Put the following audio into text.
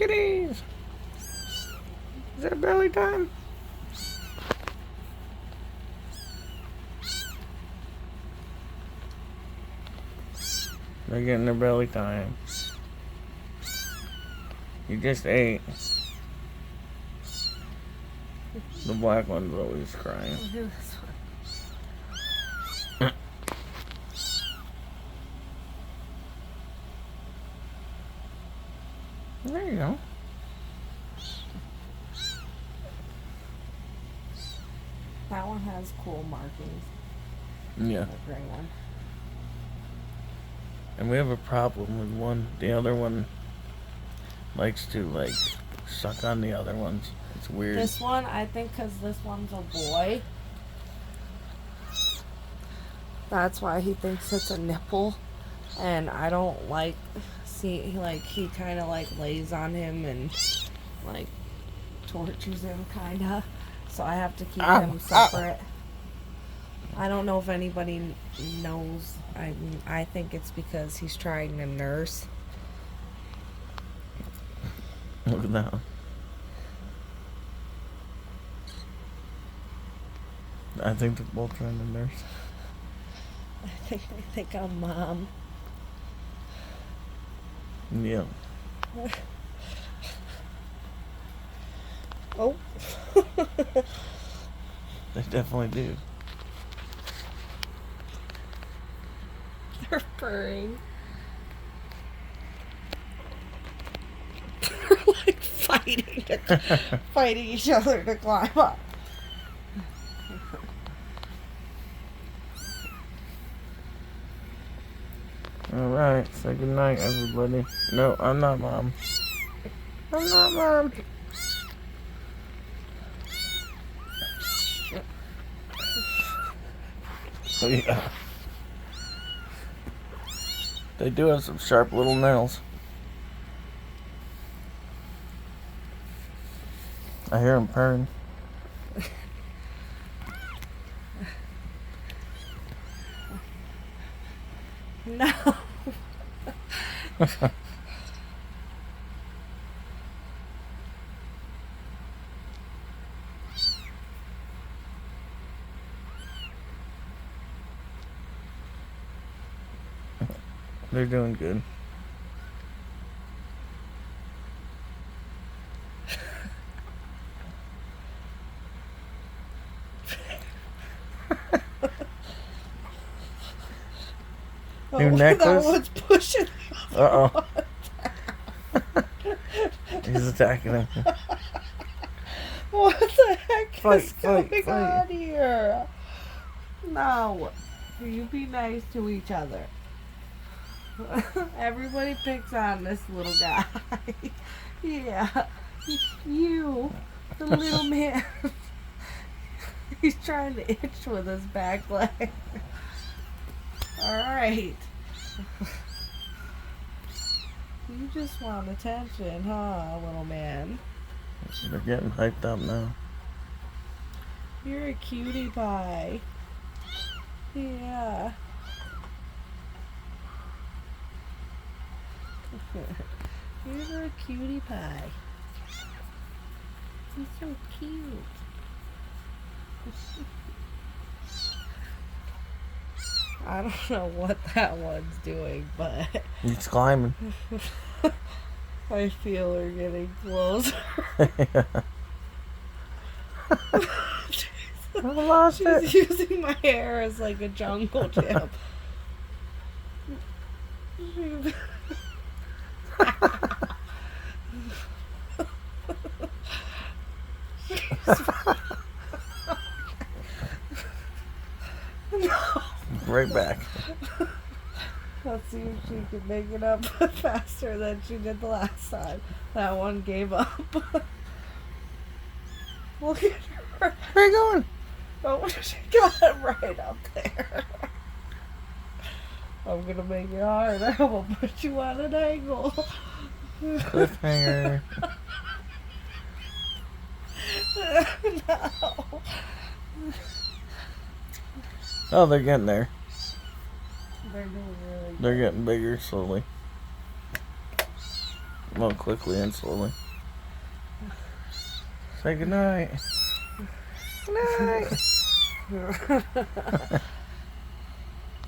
Kitties! Is it belly time? They're getting their belly time. You just ate. The black one's always crying. Look at this one. There you go. That one has cool markings. Yeah. The gray one. And we have a problem with one. The other one likes to, like, suck on the other ones. It's weird. This one, I think because this one's a boy. That's why he thinks it's a nipple. And I don't like, see, like, he kind of, like, lays on him and, like, tortures him, kind of. So I have to keep him separate. I don't know if anybody knows. I think it's because he's trying to nurse. Look at that one. I think they're both trying to nurse. I think they think I'm mom. Yeah. Oh. They definitely do. They're purring. They're like fighting each other to climb up. Alright, say goodnight, everybody. No, I'm not mom. I'm not mom. Oh, yeah. They do have some sharp little nails. I hear them purring. No. They're doing good. New necklace? That one's pushing. Uh-oh. He's attacking him. What the heck is Fight. going on here? No. You be nice to each other. Everybody picks on this little guy. Yeah. You, the little man. He's trying to itch with his back leg. Alright. You just want attention, huh, little man? They're getting hyped up now. You're a cutie pie. Yeah. You're a cutie pie. He's so cute. I don't know what that one's doing, but He's climbing. I feel her getting closer. I lost She's it. using my hair as like a jungle gym. No. Right back. Let's see if she can make it up faster than she did the last time. That one gave up. Look at her. Where are you going? Oh, she got it right up there. I'm gonna make it harder. I'm gonna put you on an angle. Cliffhanger. No. Oh, they're getting there. They're doing really good. They're getting bigger slowly. Well, quickly and slowly. Say goodnight. Good night.